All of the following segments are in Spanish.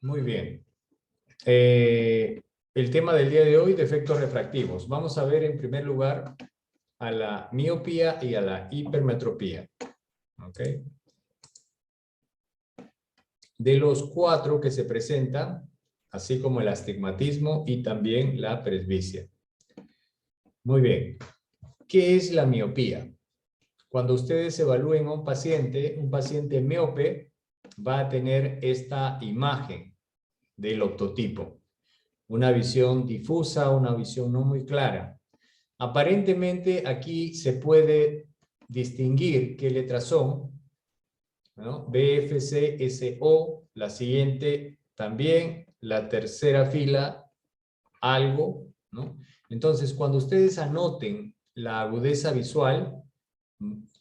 Muy bien. El tema del día de hoy, defectos refractivos. Vamos a ver en primer lugar a la miopía y a la hipermetropía. ¿Ok? De los 4 que se presentan, así como el astigmatismo y también la presbicia. Muy bien. ¿Qué es la miopía? Cuando ustedes evalúen a un paciente miope va a tener esta imagen del octotipo. Una visión difusa, una visión no muy clara. Aparentemente aquí se puede distinguir qué letras son, ¿no? B, F, C, S, O, la siguiente también, la tercera fila, algo, ¿no? Entonces, cuando ustedes anoten la agudeza visual,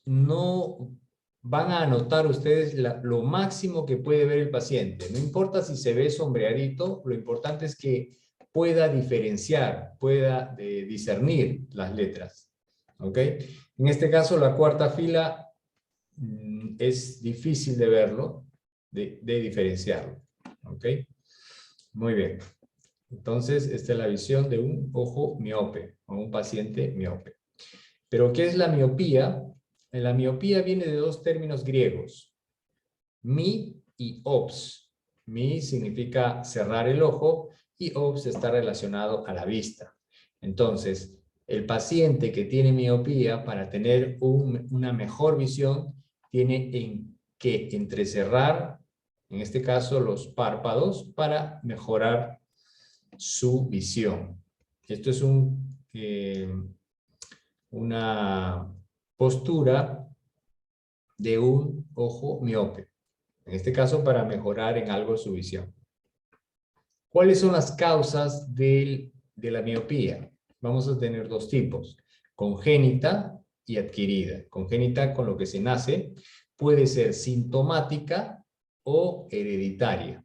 no van a anotar ustedes lo máximo que puede ver el paciente. No importa si se ve sombreadito, lo importante es que pueda diferenciar, pueda discernir las letras. ¿Ok? En este caso, la cuarta fila es difícil de verlo, de diferenciarlo. ¿Ok? Muy bien. Entonces, esta es la visión de un ojo miope o un paciente miope. ¿Pero qué es la miopía? La miopía viene de 2 términos griegos, mi y ops. Mi significa cerrar el ojo y ops está relacionado a la vista. Entonces, el paciente que tiene miopía, para tener una mejor visión, tiene que entrecerrar, en este caso, los párpados para mejorar su visión. Esto es una postura de un ojo miope, en este caso para mejorar en algo su visión. ¿Cuáles son las causas de la miopía? Vamos a tener 2 tipos, congénita y adquirida. Congénita, con lo que se nace, puede ser sintomática o hereditaria.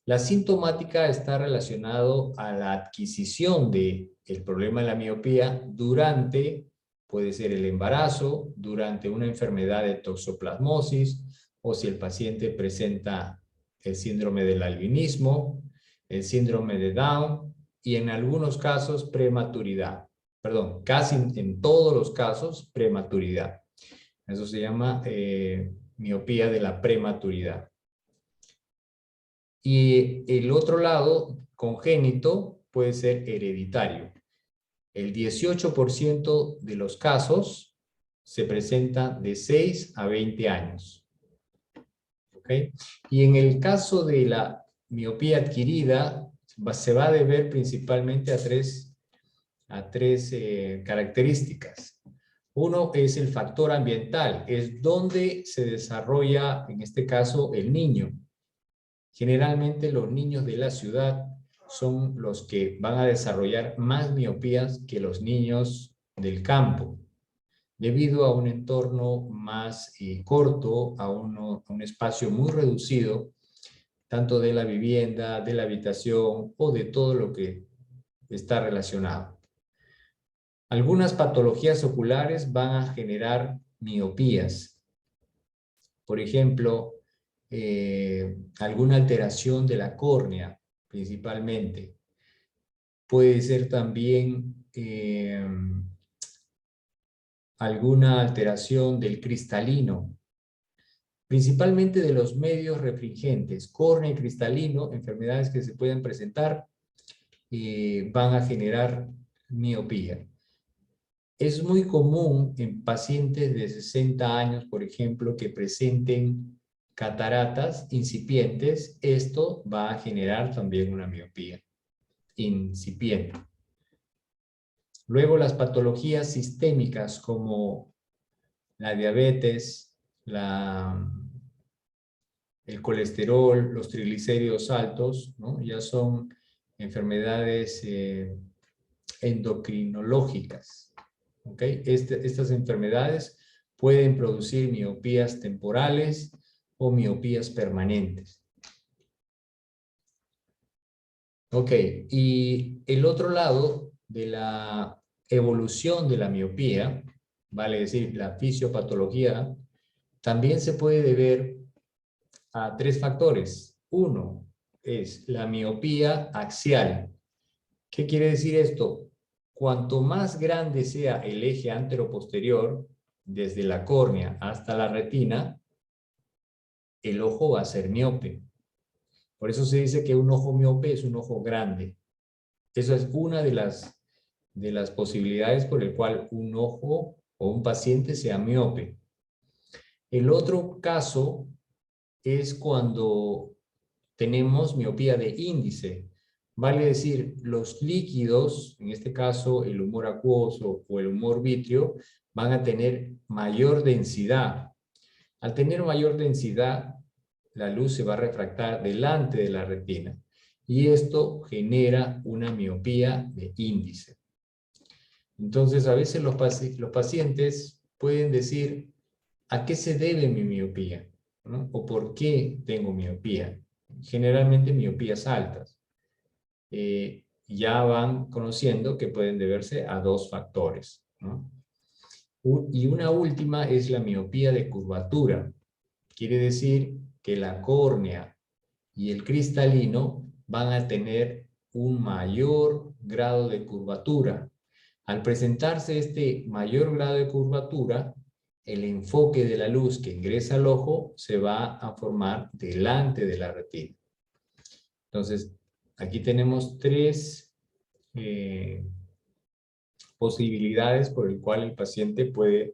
La sintomática está relacionado a la adquisición del problema de la miopía durante, puede ser el embarazo, durante una enfermedad de toxoplasmosis, o si el paciente presenta el síndrome del albinismo, el síndrome de Down, y en algunos casos prematuridad. Perdón, casi en todos los casos prematuridad. Eso se llama miopía de la prematuridad. Y el otro lado, congénito, puede ser hereditario. El 18% de los casos se presenta de 6 a 20 años. ¿Ok? Y en el caso de la miopía adquirida, se va a deber principalmente a tres características. Uno es el factor ambiental, es donde se desarrolla, en este caso, el niño. Generalmente los niños de la ciudad son los que van a desarrollar más miopías que los niños del campo, debido a un entorno más corto, a un espacio muy reducido, tanto de la vivienda, de la habitación o de todo lo que está relacionado. Algunas patologías oculares van a generar miopías. Por ejemplo, alguna alteración de la córnea, principalmente. Puede ser también alguna alteración del cristalino, principalmente de los medios refringentes. Córnea y cristalino, enfermedades que se pueden presentar, van a generar miopía. Es muy común en pacientes de 60 años, por ejemplo, que presenten cataratas incipientes. Esto va a generar también una miopía incipiente. Luego, las patologías sistémicas como la diabetes, el colesterol, los triglicéridos altos, ¿no? Ya son enfermedades endocrinológicas. ¿Okay? Estas enfermedades pueden producir miopías temporales o miopías permanentes. Ok, y el otro lado de la evolución de la miopía, vale decir, la fisiopatología, también se puede deber a 3 factores. Uno, es la miopía axial. ¿Qué quiere decir esto? Cuanto más grande sea el eje anteroposterior, desde la córnea hasta la retina, el ojo va a ser miope. Por eso se dice que un ojo miope es un ojo grande. Eso es una de las posibilidades por el cual un ojo o un paciente sea miope. El otro caso es cuando tenemos miopía de índice. Vale decir, los líquidos, en este caso el humor acuoso o el humor vítreo, van a tener mayor densidad. Al tener mayor densidad, la luz se va a refractar delante de la retina y esto genera una miopía de índice. Entonces, a veces los pacientes pueden decir, ¿a qué se debe mi miopía? ¿No? ¿O por qué tengo miopía? Generalmente miopías altas. Ya van conociendo que pueden deberse a dos factores, ¿no? Y una última es la miopía de curvatura. Quiere decir que la córnea y el cristalino van a tener un mayor grado de curvatura. Al presentarse este mayor grado de curvatura, el enfoque de la luz que ingresa al ojo se va a formar delante de la retina. Entonces, aquí tenemos tres posibilidades por el cual el paciente puede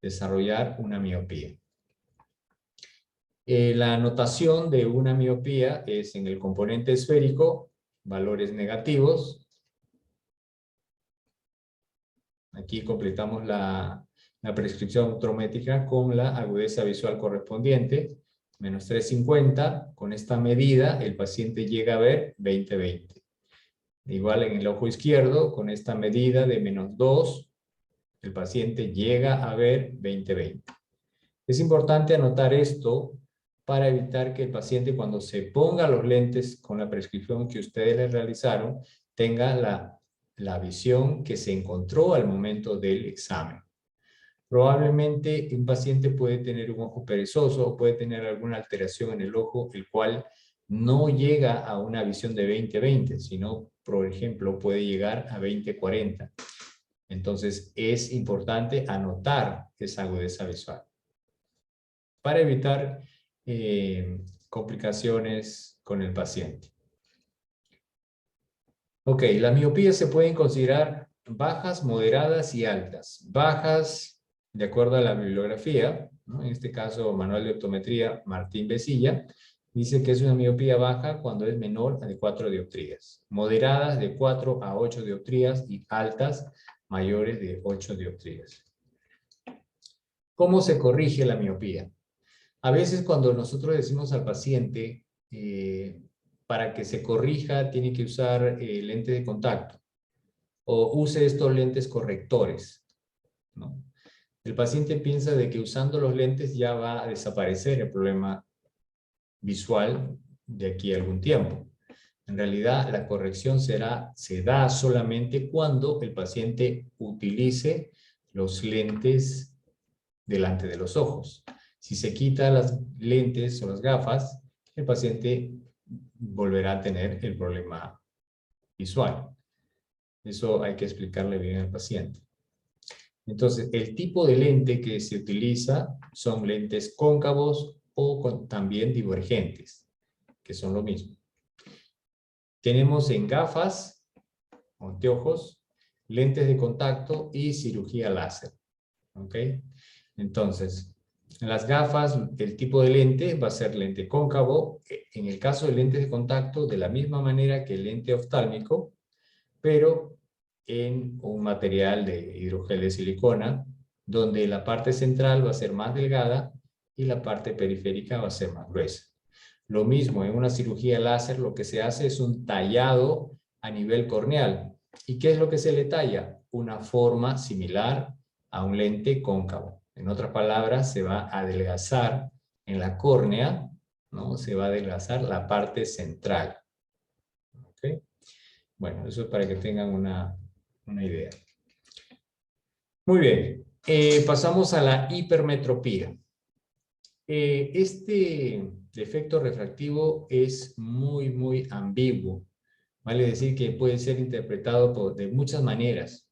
desarrollar una miopía. La notación de una miopía es en el componente esférico, valores negativos. Aquí completamos la prescripción optométrica con la agudeza visual correspondiente, menos 350. Con esta medida el paciente llega a ver 20/20. Igual en el ojo izquierdo, con esta medida de menos 2, el paciente llega a ver 20/20. Es importante anotar esto para evitar que el paciente, cuando se ponga los lentes con la prescripción que ustedes le realizaron, tenga la visión que se encontró al momento del examen. Probablemente un paciente puede tener un ojo perezoso o puede tener alguna alteración en el ojo, el cual no llega a una visión de 20/20, sino, por ejemplo, puede llegar a 20/40. Entonces, es importante anotar esa agudeza visual para evitar complicaciones con el paciente. Ok, las miopías se pueden considerar bajas, moderadas y altas. Bajas, de acuerdo a la bibliografía, ¿no? En este caso, Manual de Optometría, Martín Besilla, dice que es una miopía baja cuando es menor de 4 dioptrías. Moderadas de 4 a 8 dioptrías y altas mayores de 8 dioptrías. ¿Cómo se corrige la miopía? A veces cuando nosotros decimos al paciente, para que se corrija tiene que usar lentes de contacto o use estos lentes correctores, ¿no? El paciente piensa de que usando los lentes ya va a desaparecer el problema visual de aquí a algún tiempo. En realidad la corrección se da solamente cuando el paciente utilice los lentes delante de los ojos. Si se quita las lentes o las gafas, el paciente volverá a tener el problema visual. Eso hay que explicarle bien al paciente. Entonces, el tipo de lente que se utiliza son lentes cóncavos o también divergentes, que son lo mismo. Tenemos en gafas, anteojos, lentes de contacto y cirugía láser. ¿Ok? Entonces, en las gafas, el tipo de lente va a ser lente cóncavo. En el caso de lentes de contacto, de la misma manera que el lente oftálmico, pero en un material de hidrogel de silicona, donde la parte central va a ser más delgada y la parte periférica va a ser más gruesa. Lo mismo, en una cirugía láser lo que se hace es un tallado a nivel corneal. ¿Y qué es lo que se le talla? Una forma similar a un lente cóncavo. En otras palabras, se va a adelgazar en la córnea, ¿no? Se va a adelgazar la parte central. ¿Ok? Bueno, eso es para que tengan una idea. Muy bien, pasamos a la hipermetropía. Este defecto refractivo es muy ambiguo. Vale decir que puede ser interpretado de muchas maneras.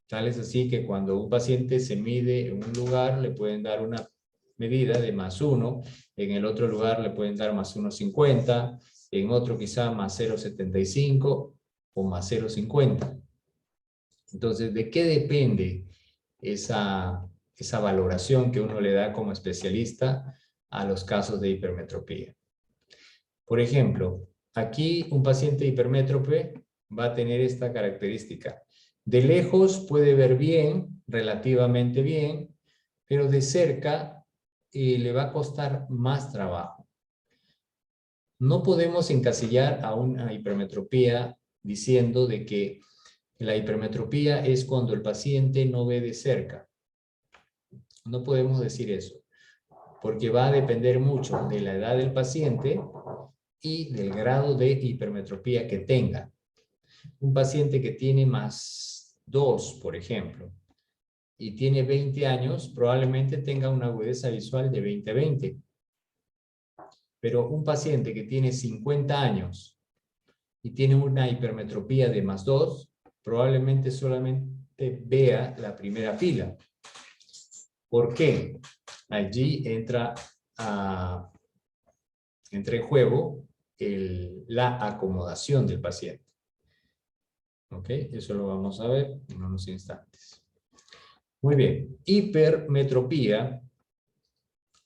Tal es así que cuando un paciente se mide en un lugar, le pueden dar una medida de +1, en el otro lugar le pueden dar +1,50, en otro quizá +0,75 o +0,50. Entonces, ¿de qué depende esa valoración que uno le da como especialista a los casos de hipermetropía? Por ejemplo, aquí un paciente hipermétrope va a tener esta característica. De lejos puede ver bien, relativamente bien, pero de cerca le va a costar más trabajo. No podemos encasillar a una hipermetropía diciendo de que la hipermetropía es cuando el paciente no ve de cerca. No podemos decir eso, porque va a depender mucho de la edad del paciente y del grado de hipermetropía que tenga. Un paciente que tiene +2, por ejemplo, y tiene 20 años, probablemente tenga una agudeza visual de 20/20. Pero un paciente que tiene 50 años y tiene una hipermetropía de +2, probablemente solamente vea la primera fila. ¿Por qué? Allí entra en juego la acomodación del paciente. ¿Ok? Eso lo vamos a ver en unos instantes. Muy bien. Hipermetropía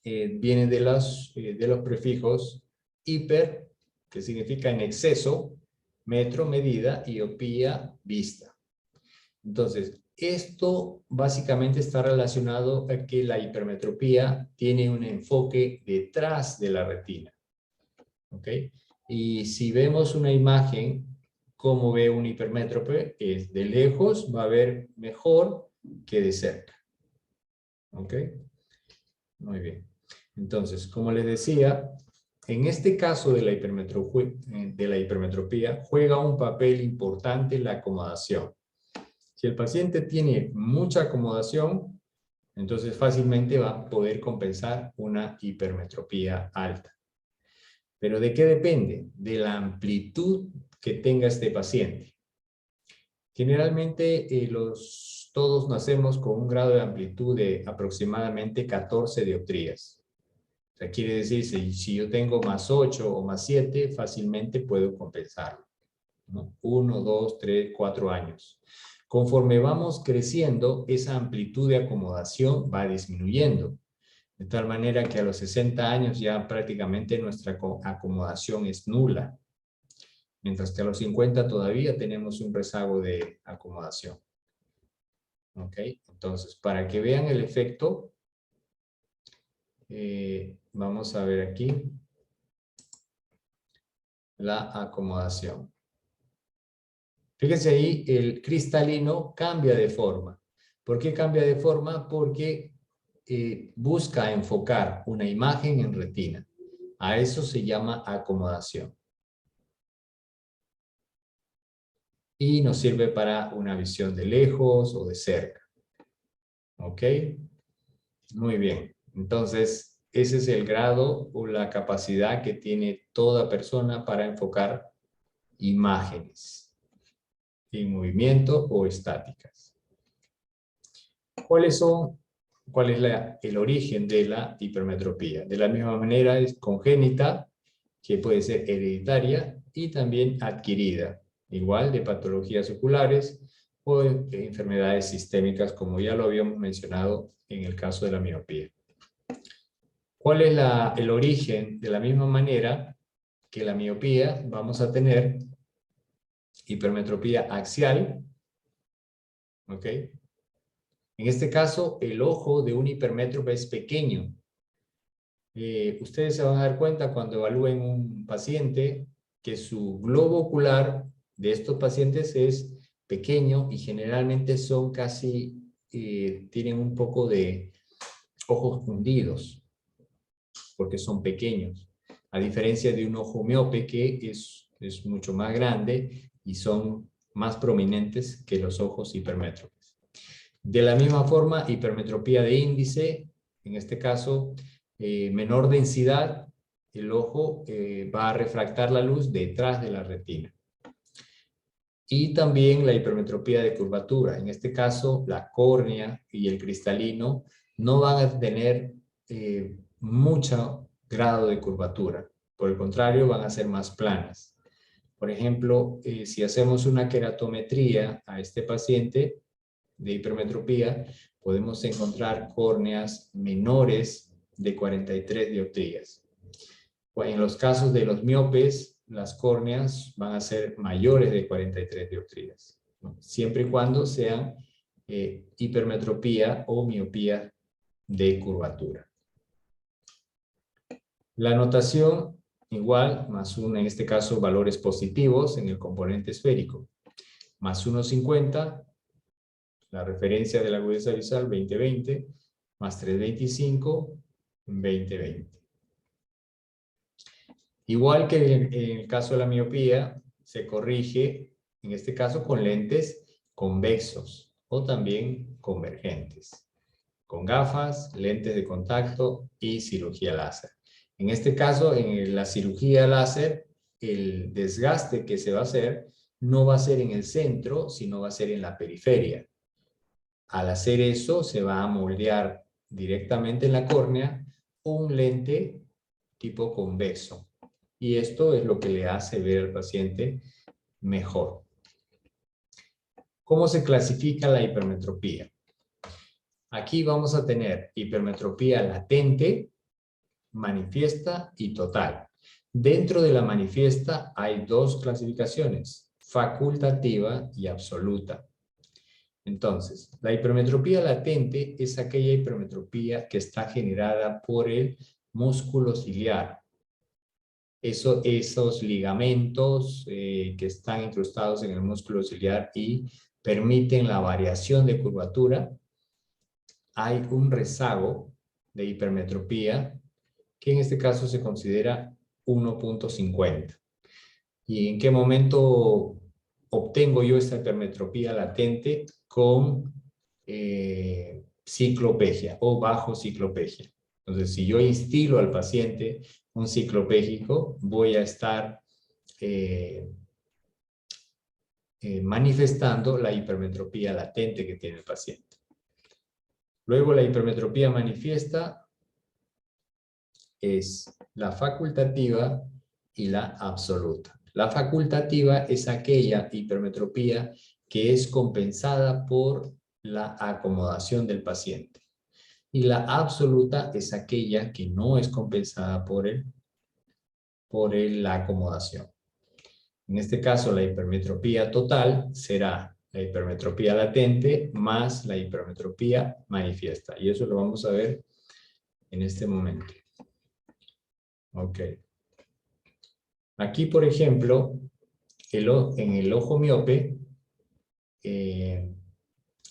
viene de los prefijos hiper, que significa en exceso, metro, medida, y opía, vista. Entonces, esto básicamente está relacionado a que la hipermetropía tiene un enfoque detrás de la retina. ¿Ok? Y si vemos una imagen, ¿cómo ve un hipermétrope? Es de lejos, va a ver mejor que de cerca. ¿Ok? Muy bien. Entonces, como les decía, en este caso de la hipermetropía, juega un papel importante la acomodación. Si el paciente tiene mucha acomodación, entonces fácilmente va a poder compensar una hipermetropía alta. ¿Pero de qué depende? De la amplitud que tenga este paciente. Generalmente todos nacemos con un grado de amplitud de aproximadamente 14 dioptrías. O sea, quiere decir, si yo tengo +8 o +7, fácilmente puedo compensarlo, ¿no? 1, 2, 3, 4 años. Conforme vamos creciendo, esa amplitud de acomodación va disminuyendo. De tal manera que a los 60 años ya prácticamente nuestra acomodación es nula. Mientras que a los 50 todavía tenemos un rezago de acomodación. ¿Ok? Entonces, para que vean el efecto, vamos a ver aquí la acomodación. Fíjense ahí, el cristalino cambia de forma. ¿Por qué cambia de forma? Porque busca enfocar una imagen en retina. A eso se llama acomodación. Y nos sirve para una visión de lejos o de cerca. ¿Ok? Muy bien. Entonces, ese es el grado o la capacidad que tiene toda persona para enfocar imágenes en movimiento o estáticas. ¿Cuál es el origen de la hipermetropía? De la misma manera es congénita, que puede ser hereditaria, y también adquirida, igual de patologías oculares o de enfermedades sistémicas, como ya lo habíamos mencionado en el caso de la miopía. ¿Cuál es el origen? De la misma manera que la miopía, vamos a tener hipermetropía axial, ¿ok? En este caso, el ojo de un hipermétrope es pequeño. Ustedes se van a dar cuenta cuando evalúen un paciente que su globo ocular de estos pacientes es pequeño y generalmente son tienen un poco de ojos hundidos porque son pequeños. A diferencia de un ojo miope que es mucho más grande y son más prominentes que los ojos hipermétropes. De la misma forma, hipermetropía de índice, en este caso, menor densidad el ojo va a refractar la luz detrás de la retina. Y también la hipermetropía de curvatura. En este caso, la córnea y el cristalino no van a tener mucho grado de curvatura. Por el contrario, van a ser más planas. Por ejemplo, si hacemos una queratometría a este paciente de hipermetropía, podemos encontrar córneas menores de 43 dioptrías. En los casos de los miopes, las córneas van a ser mayores de 43 dioptrías, ¿no? Siempre y cuando sean hipermetropía o miopía de curvatura. La notación igual, más 1, en este caso valores positivos en el componente esférico, más 1,50, la referencia de la agudeza visual 20/20, más 3,25, 20/20. Igual que en el caso de la miopía, se corrige, en este caso, con lentes convexos o también convergentes, con gafas, lentes de contacto y cirugía láser. En este caso, en la cirugía láser, el desgaste que se va a hacer no va a ser en el centro, sino va a ser en la periferia. Al hacer eso, se va a moldear directamente en la córnea un lente tipo convexo. Y esto es lo que le hace ver al paciente mejor. ¿Cómo se clasifica la hipermetropía? Aquí vamos a tener hipermetropía latente, manifiesta y total. Dentro de la manifiesta hay dos clasificaciones, facultativa y absoluta. Entonces, la hipermetropía latente es aquella hipermetropía que está generada por el músculo ciliar. Esos ligamentos que están incrustados en el músculo ciliar y permiten la variación de curvatura, hay un rezago de hipermetropía que en este caso se considera 1,50. ¿Y en qué momento obtengo yo esta hipermetropía latente? Con ciclopegia o bajo ciclopegia. Entonces, si yo instilo al paciente un ciclopégico, voy a estar manifestando la hipermetropía latente que tiene el paciente. Luego, la hipermetropía manifiesta es la facultativa y la absoluta. La facultativa es aquella hipermetropía que es compensada por la acomodación del paciente. Y la absoluta es aquella que no es compensada por la acomodación. En este caso, la hipermetropía total será la hipermetropía latente más la hipermetropía manifiesta. Y eso lo vamos a ver en este momento. Ok. Aquí, por ejemplo, en el ojo miope,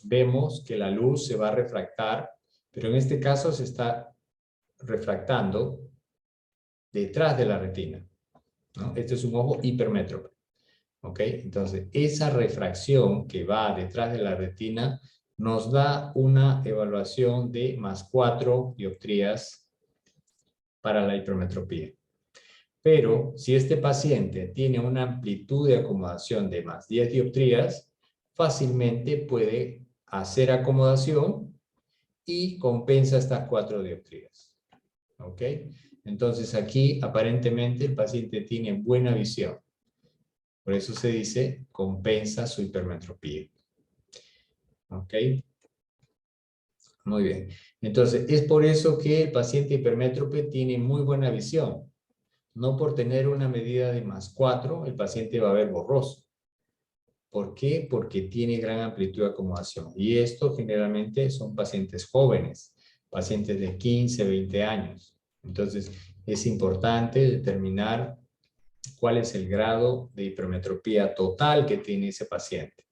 vemos que la luz se va a refractar, pero en este caso se está refractando detrás de la retina, ¿no? Este es un ojo hipermétrope. ¿Ok? Entonces, esa refracción que va detrás de la retina nos da una evaluación de más 4 dioptrías para la hipermetropía. Pero si este paciente tiene una amplitud de acomodación de más 10 dioptrías, fácilmente puede hacer acomodación y compensa estas 4 dioptrías. ¿Ok? Entonces aquí aparentemente el paciente tiene buena visión. Por eso se dice compensa su hipermetropía. ¿Ok? Muy bien. Entonces es por eso que el paciente hipermétrope tiene muy buena visión. No por tener una medida de más 4, el paciente va a ver borroso. ¿Por qué? Porque tiene gran amplitud de acomodación. Y esto generalmente son pacientes jóvenes, pacientes de 15, 20 años. Entonces es importante determinar cuál es el grado de hipermetropía total que tiene ese paciente.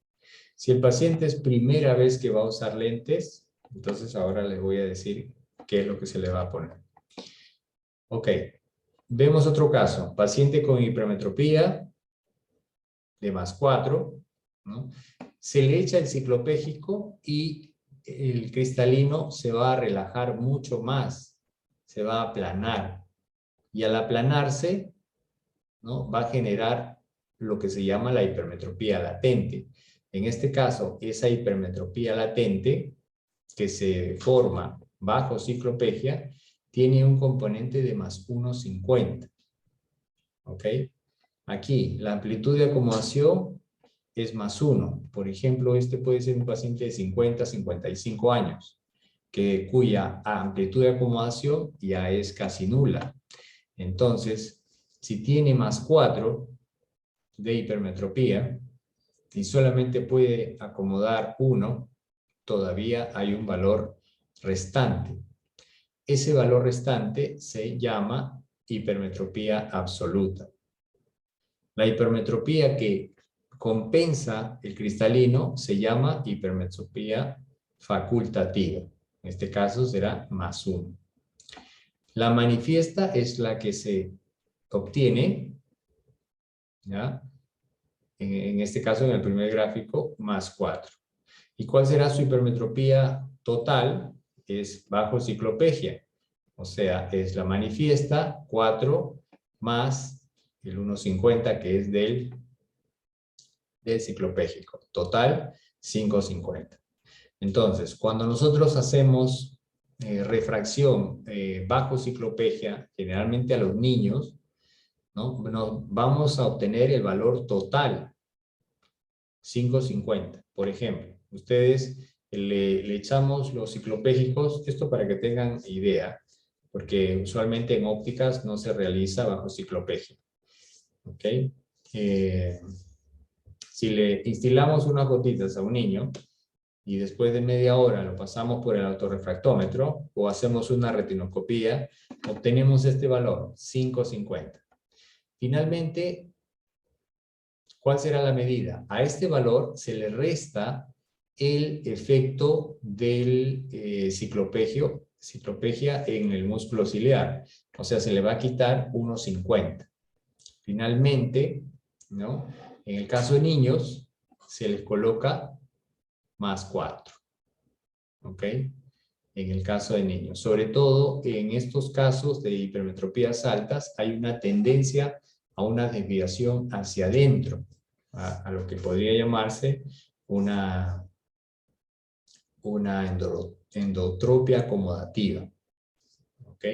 Si el paciente es primera vez que va a usar lentes, entonces ahora les voy a decir qué es lo que se le va a poner. Ok. Vemos otro caso, paciente con hipermetropía de más 4, ¿no? Se le echa el ciclopégico y el cristalino se va a relajar mucho más, se va a aplanar. y al aplanarse, ¿no?, va a generar lo que se llama la hipermetropía latente. En este caso, esa hipermetropía latente que se forma bajo ciclopegia tiene un componente de más 1,50. ¿Ok? Aquí, la amplitud de acomodación es más 1. Por ejemplo, este puede ser un paciente de 50, 55 años, cuya amplitud de acomodación ya es casi nula. Entonces, si tiene más 4 de hipermetropía y solamente puede acomodar 1, todavía hay un valor restante. Ese valor restante se llama hipermetropía absoluta. La hipermetropía que compensa el cristalino se llama hipermetropía facultativa. En este caso será más 1. La manifiesta es la que se obtiene, ¿ya?, en este caso en el primer gráfico, más 4. ¿Y cuál será su hipermetropía total? Es bajo ciclopegia. O sea, es la manifiesta 4 más el 1,50 que es del ciclopégico. Total, 5,50. Entonces, cuando nosotros hacemos refracción bajo ciclopegia, generalmente a los niños, ¿no?, vamos a obtener el valor total, 5,50. Por ejemplo, ustedes le echamos los ciclopégicos, esto para que tengan idea, porque usualmente en ópticas no se realiza bajo ciclopegia. ¿Ok? Si le instilamos unas gotitas a un niño y después de media hora lo pasamos por el autorrefractómetro o hacemos una retinoscopía, obtenemos este valor, 5,50. Finalmente, ¿cuál será la medida? A este valor se le resta el efecto del ciclopegia en el músculo ciliar. O sea, se le va a quitar 1,50. Finalmente, ¿no?, en el caso de niños, se les coloca más 4. ¿Ok? En el caso de niños. Sobre todo en estos casos de hipermetropías altas, hay una tendencia a una desviación hacia adentro, a lo que podría llamarse una endotropia acomodativa. ¿Ok?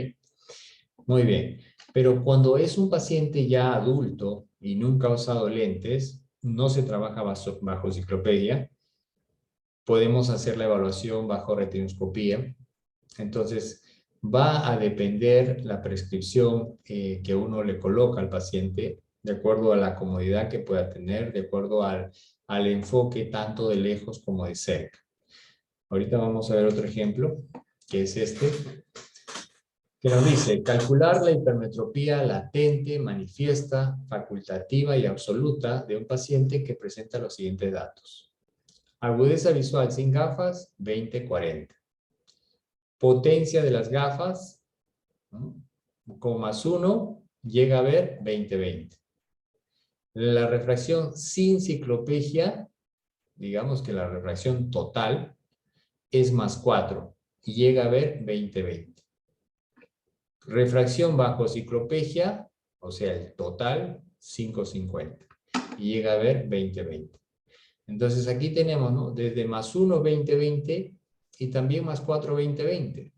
Muy bien. Pero cuando es un paciente ya adulto y nunca ha usado lentes, no se trabaja bajo ciclopegia, podemos hacer la evaluación bajo retinoscopía. Entonces, va a depender la prescripción que uno le coloca al paciente, de acuerdo a la comodidad que pueda tener, de acuerdo al enfoque tanto de lejos como de cerca. Ahorita vamos a ver otro ejemplo, que es este, que nos dice, calcular la hipermetropía latente, manifiesta, facultativa y absoluta de un paciente que presenta los siguientes datos. Agudeza visual sin gafas, 20-40. Potencia de las gafas, ¿no?, con más 1, llega a ver 20-20. La refracción sin ciclopegia, digamos que la refracción total, es más 4 y llega a ver 20-20. Refracción bajo ciclopegia, o sea, el total, 5,50. Y llega a ver 20-20. Entonces aquí tenemos, ¿no?, desde más 1, 20-20 y también más 4, 20-20.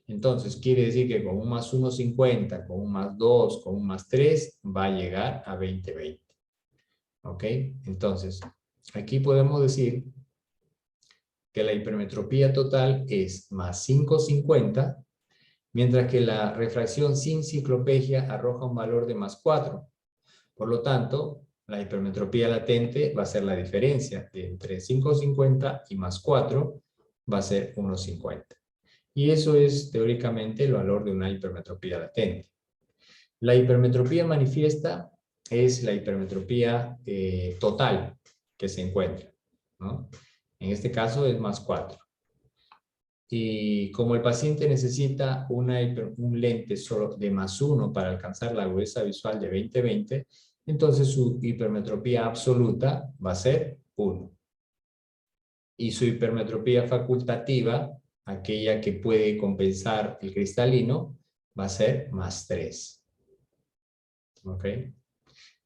Entonces quiere decir que con un más 1,50, con un más 2, con un más 3, va a llegar a 20-20. ¿Ok? Entonces, aquí podemos decir que la hipermetropía total es más 5,50, mientras que la refracción sin ciclopegia arroja un valor de más 4. Por lo tanto, la hipermetropía latente va a ser la diferencia entre 5,50 y más 4, va a ser 1,50. Y eso es teóricamente el valor de una hipermetropía latente. La hipermetropía manifiesta es la hipermetropía total que se encuentra, ¿no? En este caso es más 4. Y como el paciente necesita un lente solo de más 1 para alcanzar la agudeza visual de 20-20, entonces su hipermetropía absoluta va a ser 1. Y su hipermetropía facultativa, aquella que puede compensar el cristalino, va a ser más 3. ¿Ok?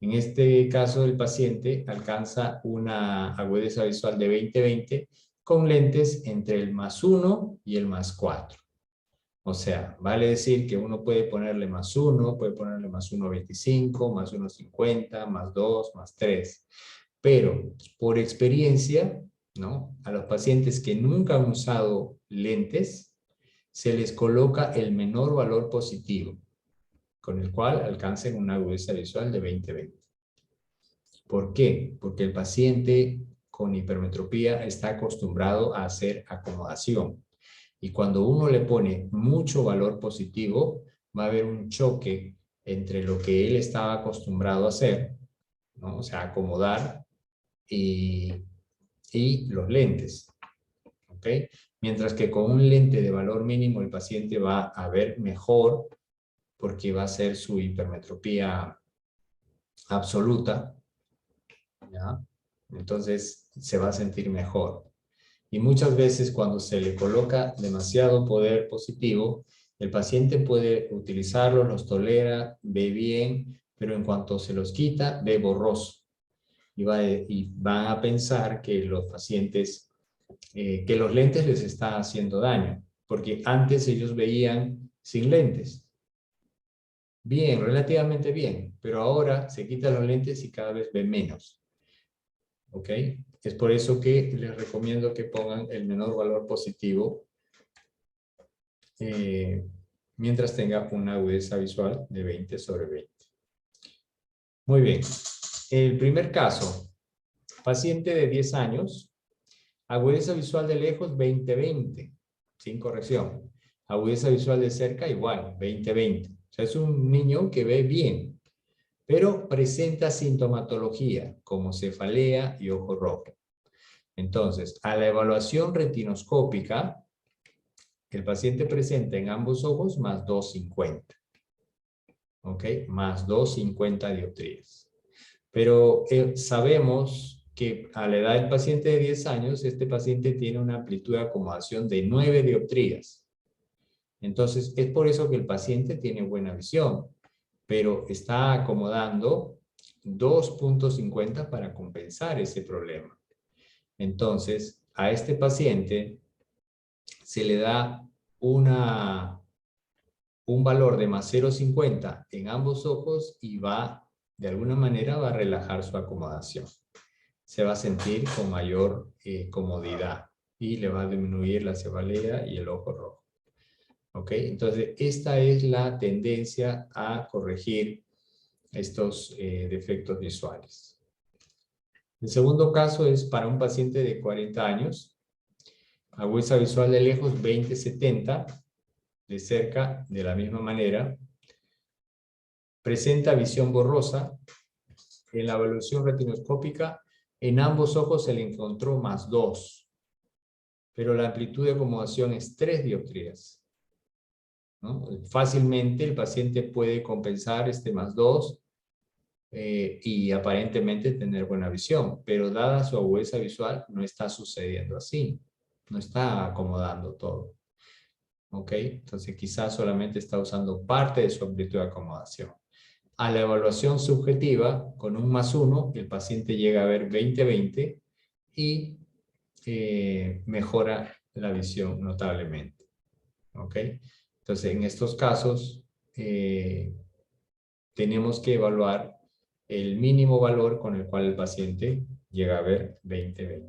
En este caso, el paciente alcanza una agudeza visual de 20/20 con lentes entre el +1 y el +4. O sea, vale decir que uno puede ponerle +1, puede ponerle +1.25, +1.50, +2, +3. Pero por experiencia, ¿no? A los pacientes que nunca han usado lentes, se les coloca el menor valor positivo, con el cual alcancen una agudeza visual de 20/20. ¿Por qué? Porque el paciente con hipermetropía está acostumbrado a hacer acomodación. Y cuando uno le pone mucho valor positivo, va a haber un choque entre lo que él estaba acostumbrado a hacer, ¿no? O sea, acomodar y los lentes. ¿Ok? Mientras que con un lente de valor mínimo el paciente va a ver mejor porque va a ser su hipermetropía absoluta, ¿ya? Entonces se va a sentir mejor. Y muchas veces cuando se le coloca demasiado poder positivo, el paciente puede utilizarlo, los tolera, ve bien, pero en cuanto se los quita, ve borroso. Y van a pensar que los pacientes, que los lentes les están haciendo daño, porque antes ellos veían sin lentes. Bien, relativamente bien, pero ahora se quitan los lentes y cada vez ven menos. ¿Ok? Es por eso que les recomiendo que pongan el menor valor positivo mientras tenga una agudeza visual de 20/20. Muy bien. El primer caso, paciente de 10 años, agudeza visual de lejos 20/20, sin corrección. Agudeza visual de cerca igual, 20/20. O sea, es un niño que ve bien, pero presenta sintomatología como cefalea y ojo rojo. Entonces, a la evaluación retinoscópica, el paciente presenta en ambos ojos más 250. ¿Ok? Más 250 dioptrías. Pero sabemos que a la edad del paciente de 10 años, este paciente tiene una amplitud de acomodación de 9 dioptrías. Entonces, es por eso que el paciente tiene buena visión, pero está acomodando 2.50 para compensar ese problema. Entonces, a este paciente se le da un valor de más 0.50 en ambos ojos y de alguna manera va a relajar su acomodación. Se va a sentir con mayor comodidad y le va a disminuir la cefalea y el ojo rojo. ¿Ok? Entonces, esta es la tendencia a corregir estos defectos visuales. El segundo caso es para un paciente de 40 años, agudeza visual de lejos 20/70, de cerca de la misma manera, presenta visión borrosa. En la evaluación retinoscópica, en ambos ojos se le encontró más 2, pero la amplitud de acomodación es 3 dioptrías. ¿No? Fácilmente el paciente puede compensar este más 2 y aparentemente tener buena visión, pero dada su agudeza visual no está sucediendo así, no está acomodando todo. ¿Ok? Entonces quizás solamente está usando parte de su amplitud de acomodación. A la evaluación subjetiva, con un +1, el paciente llega a ver 20/20 y mejora la visión notablemente. ¿Ok? Entonces, en estos casos, tenemos que evaluar el mínimo valor con el cual el paciente llega a ver 20/20.